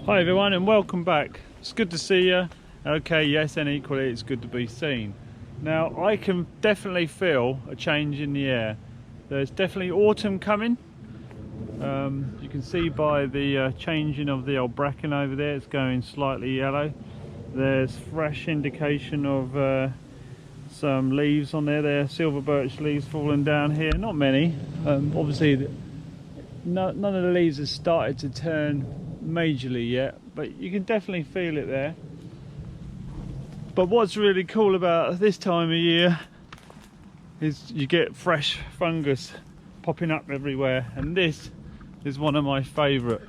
Hi everyone and welcome back. It's good to see you. Okay, yes, and equally it's good to be seen. Now I can definitely feel a change in the air. There's definitely autumn coming. You can see by the changing of the old bracken over there, it's going slightly yellow. There's fresh indication of some leaves on there. There are silver birch leaves falling down here, not many. Obviously none of the leaves have started to turn majorly yet, but you can definitely feel it there. But what's really cool about this time of year is you get fresh fungus popping up everywhere, and this is one of my favourite.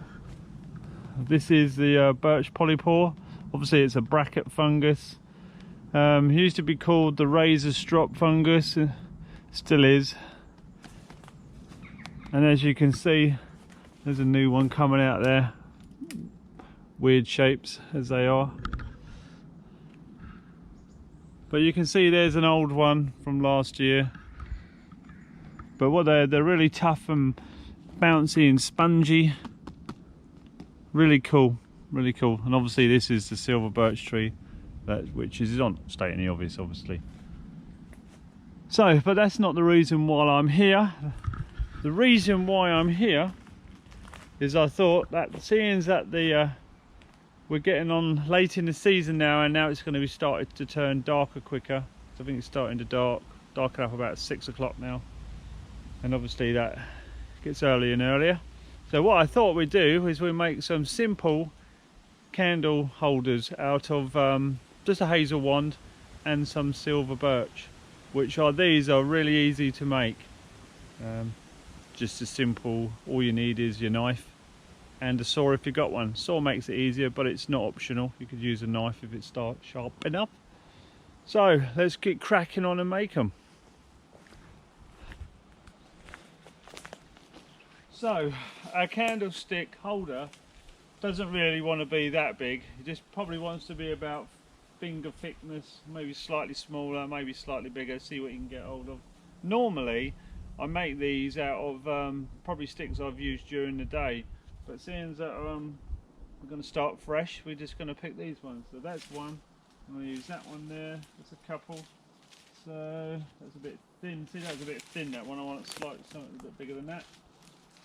This is the birch polypore. Obviously it's a bracket fungus. It used to be called the razor strop fungus, still is. And as you can see, there's a new one coming out there. Weird shapes as they are, but you can see there's an old one from last year. But what they're really tough and bouncy and spongy. Really cool, really cool. And obviously this is the silver birch tree, which is not stating the obvious, obviously. So, but that's not the reason why I'm here. The reason why I'm here is I thought that seeing that we're getting on late in the season now, and now it's going to be starting to turn darker quicker. So I think it's starting to darken up about 6 o'clock now, and obviously that gets earlier and earlier. So what I thought we'd do is we make some simple candle holders out of just a hazel wand and some silver birch, these are really easy to make. Just as simple, all you need is your knife and a saw if you've got one. Saw makes it easier, but it's not optional. You could use a knife if it's sharp enough. So let's get cracking on and make them. So our candlestick holder doesn't really want to be that big. It just probably wants to be about finger thickness, maybe slightly smaller, maybe slightly bigger. See what you can get hold of. Normally I make these out of probably sticks I've used during the day. But seeing that we're going to start fresh, we're just going to pick these ones. So that's one. I'm going to use that one there. That's a couple. So that's a bit thin. See, that's a bit thin, that one. I want it slightly something a bit bigger than that.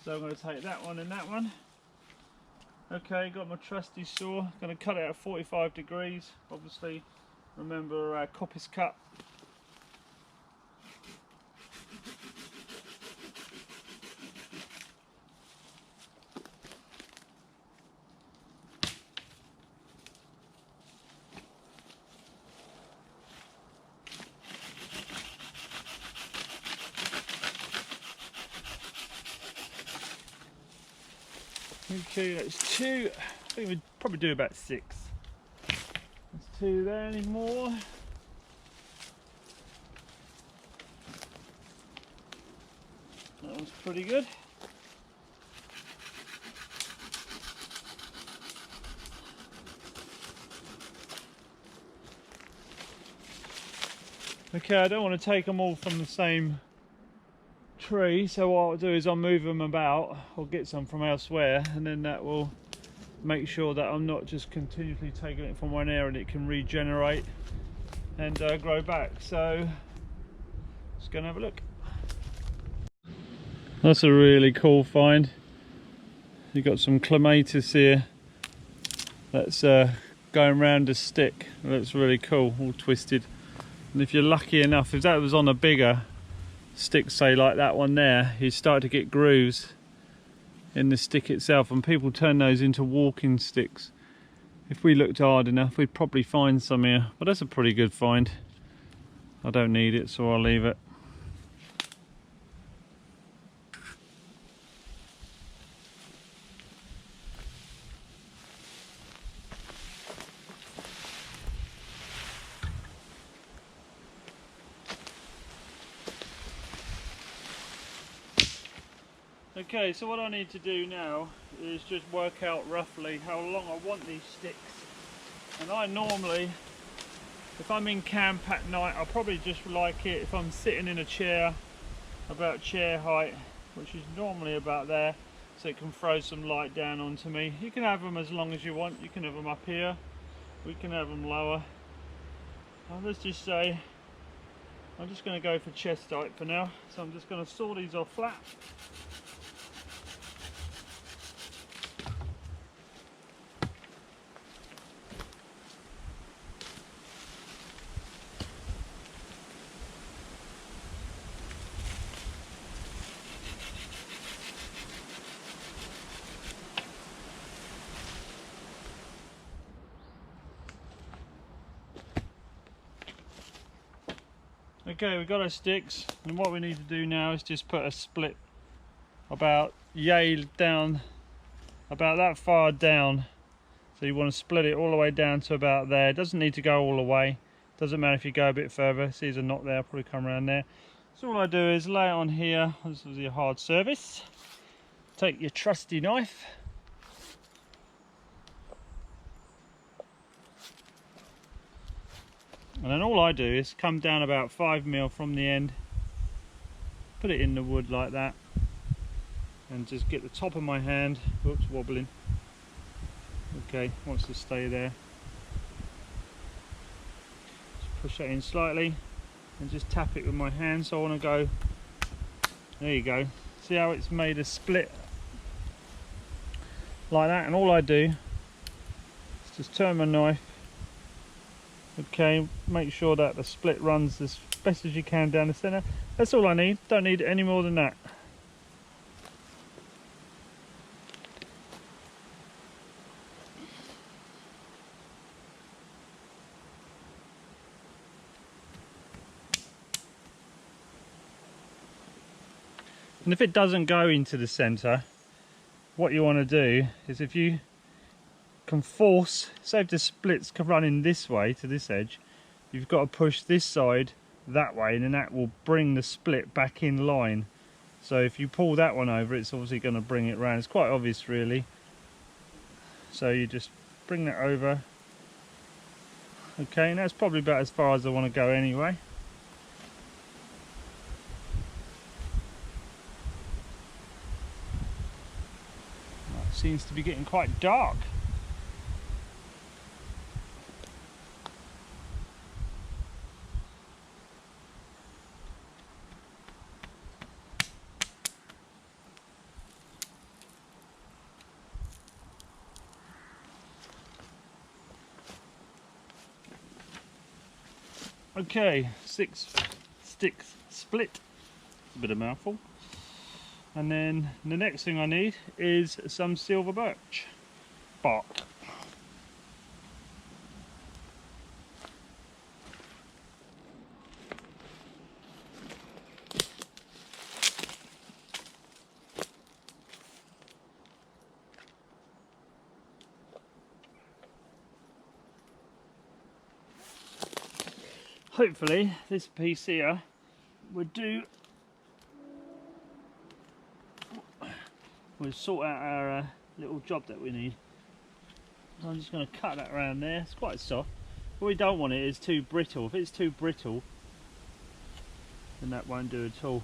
So I'm going to take that one and that one. Okay, got my trusty saw. Going to cut it at 45 degrees. Obviously, remember our coppice cut. Okay, that's two. I think we'd probably do about 6. There's 2 there anymore. That one's pretty good. Okay, I don't want to take them all from the same tree, so what I'll do is I'll move them about. I'll get some from elsewhere, and then that will make sure that I'm not just continuously taking it from one area, and it can regenerate and grow back. So let's go and have a look. That's a really cool find. You've got some clematis here that's going around a stick. It looks really cool, all twisted. And if you're lucky enough, if that was on a bigger stick, say like that one there, you start to get grooves in the stick itself, and people turn those into walking sticks. If we looked hard enough, we'd probably find some here, but that's a pretty good find. I don't need it, so I'll leave it. Okay, so what I need to do now is just work out roughly how long I want these sticks. And I normally, if I'm in camp at night, I'll probably just like it if I'm sitting in a chair about chair height, which is normally about there, so it can throw some light down onto me. You can have them as long as you want. You can have them up here, we can have them lower. Let's just say I'm just going to go for chest height for now, so I'm just going to saw these off flat. Okay, we've got our sticks, and what we need to do now is just put a split about yay down, about that far down. So you want to split it all the way down to about there. It doesn't need to go all the way. Doesn't matter if you go a bit further. See, there's a knot there, I'll probably come around there. So all I do is lay it on here. This is your hard surface. Take your trusty knife. And then all I do is come down about 5mm from the end, put it in the wood like that, and just get the top of my hand, whoops, wobbling. Okay, wants to stay there. Just push that in slightly and just tap it with my hand. So I want to go, there you go. See how it's made a split like that? And all I do is just turn my knife. Okay, make sure that the split runs as best as you can down the centre. That's all I need, don't need any more than that. And if it doesn't go into the centre, what you want to do is, if you can force, say if the splits can run in this way to this edge, you've got to push this side that way, and then that will bring the split back in line. So if you pull that one over, it's obviously going to bring it round. It's quite obvious really. So you just bring that over. Okay, and that's probably about as far as I want to go anyway. It seems to be getting quite dark. Okay, 6 sticks split. A bit of a mouthful. And then the next thing I need is some silver birch bark. Hopefully this piece here would do. We'll sort out our little job that we need. I'm just going to cut that around there. It's quite soft. What we don't want it is too brittle. If it's too brittle, then that won't do at all.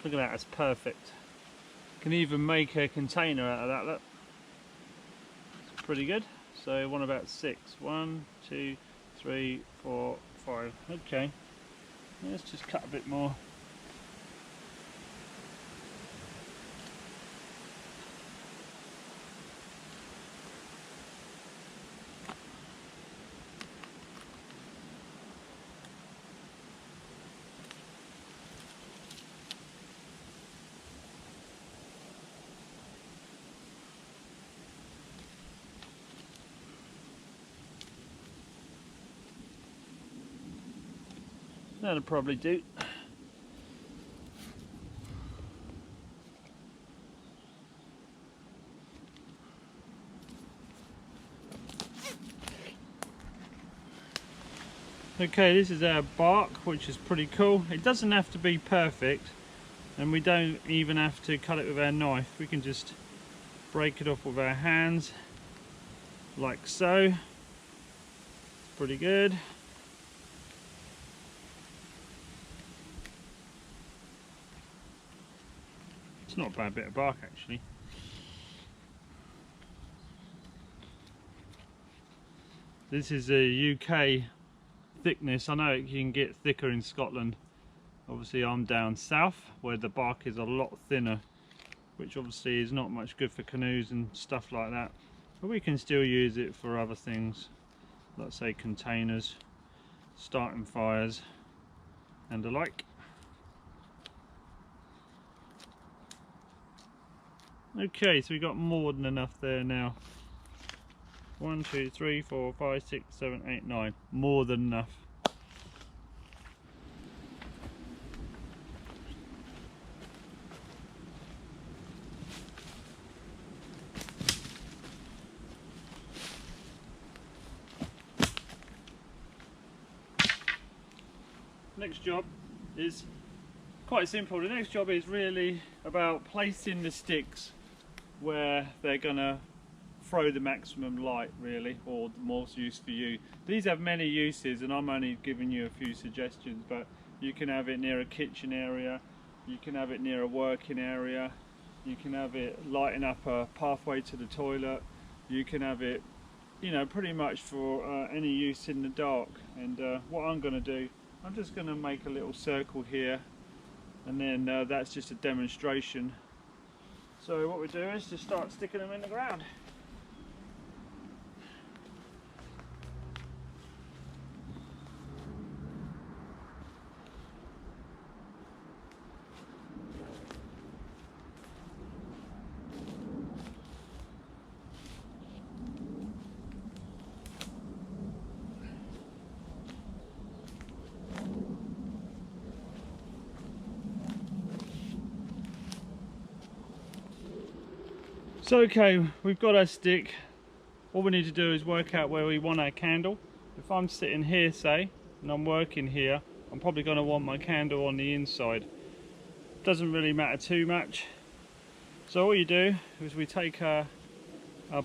Look at that, it's perfect. Can even make a container out of that, look. It's pretty good. So one about 6. 1, 2, 3, 4, 5. Okay. Let's just cut a bit more. That'll probably do. Okay, this is our bark, which is pretty cool. It doesn't have to be perfect, and we don't even have to cut it with our knife. We can just break it off with our hands. like so. Pretty good. It's not a bad bit of bark actually. This is a UK thickness. I know you can get thicker in Scotland. Obviously I'm down south where the bark is a lot thinner, which obviously is not much good for canoes and stuff like that. But we can still use it for other things, like say containers, starting fires and the like. Okay, so we got more than enough there now. 1, 2, 3, 4, 5, 6, 7, 8, 9. More than enough. Next job is quite simple. The next job is really about placing the sticks where they're gonna throw the maximum light, really, or the most use for you. These have many uses and I'm only giving you a few suggestions, but you can have it near a kitchen area, you can have it near a working area, you can have it lighting up a pathway to the toilet, you can have it, you know, pretty much for any use in the dark. And what I'm going to do, I'm just going to make a little circle here, and then that's just a demonstration. So what we do is just start sticking them in the ground. So okay, we've got our stick. All we need to do is work out where we want our candle. If I'm sitting here, say, and I'm working here, I'm probably going to want my candle on the inside. Doesn't really matter too much. So all you do is we take our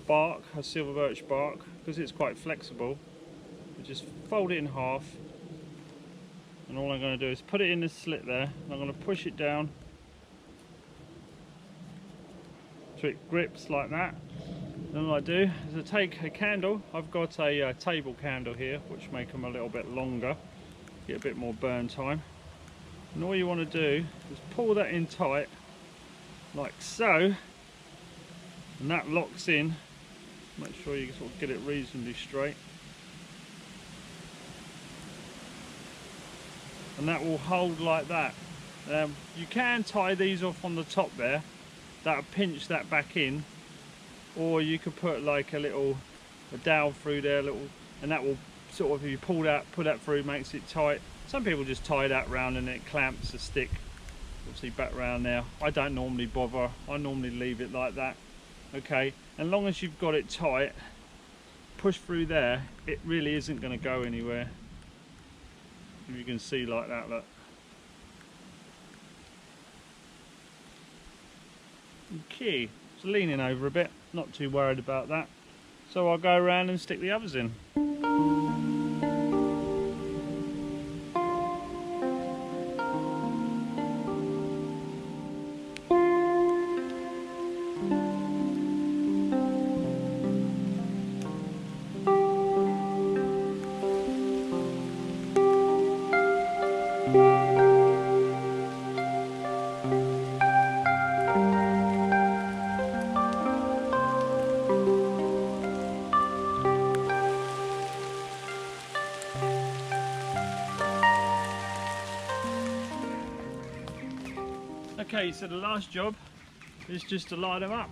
bark, our silver birch bark, because it's quite flexible. We just fold it in half, and all I'm going to do is put it in the slit there, and I'm going to push it down so it grips like that. Then what I do is I take a candle. I've got a table candle here, which make them a little bit longer, get a bit more burn time. And all you want to do is pull that in tight, like so, and that locks in. Make sure you sort of get it reasonably straight, and that will hold like that. You can tie these off on the top there. That'll pinch that back in, or you could put like a dowel through there, and that will sort of, if you put that through, makes it tight. Some people just tie that round and it clamps the stick obviously back round there. I don't normally bother, I normally leave it like that. Okay, as long as you've got it tight, push through there, it really isn't going to go anywhere. If you can see like that, look. Okay, it's leaning over a bit, not too worried about that. So I'll go around and stick the others in. Okay, so the last job is just to light them up.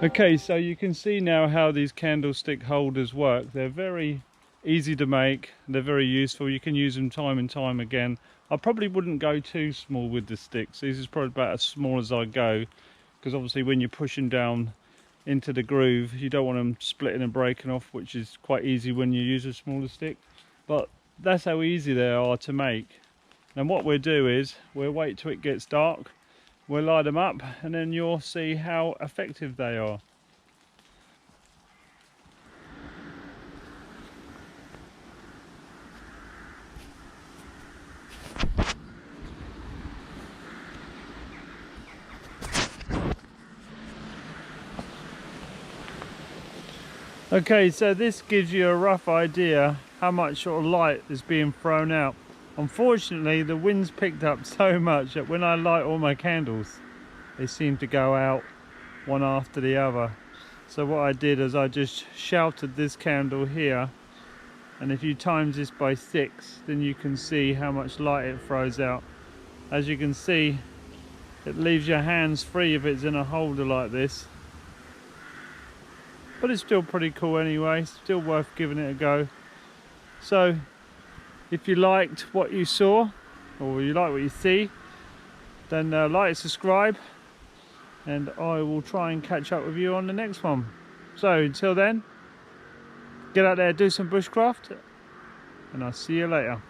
Okay, so you can see now how these candlestick holders work. They're very easy to make, they're very useful. You can use them time and time again. I probably wouldn't go too small with the sticks. These is probably about as small as I go, because obviously when you're pushing down into the groove, you don't want them splitting and breaking off, which is quite easy when you use a smaller stick. But that's how easy they are to make. And what we'll do is we'll wait till it gets dark, we'll light them up, and then you'll see how effective they are. Okay, so this gives you a rough idea how much sort of light is being thrown out. Unfortunately, the wind's picked up so much that when I light all my candles, they seem to go out one after the other. So what I did is I just shouted this candle here, and if you times this by 6, then you can see how much light it throws out. As you can see, it leaves your hands free if it's in a holder like this. But it's still pretty cool anyway, still worth giving it a go. So if you liked what you saw, or you like what you see, then like and subscribe, and I will try and catch up with you on the next one. So until then, get out there, do some bushcraft, and I'll see you later.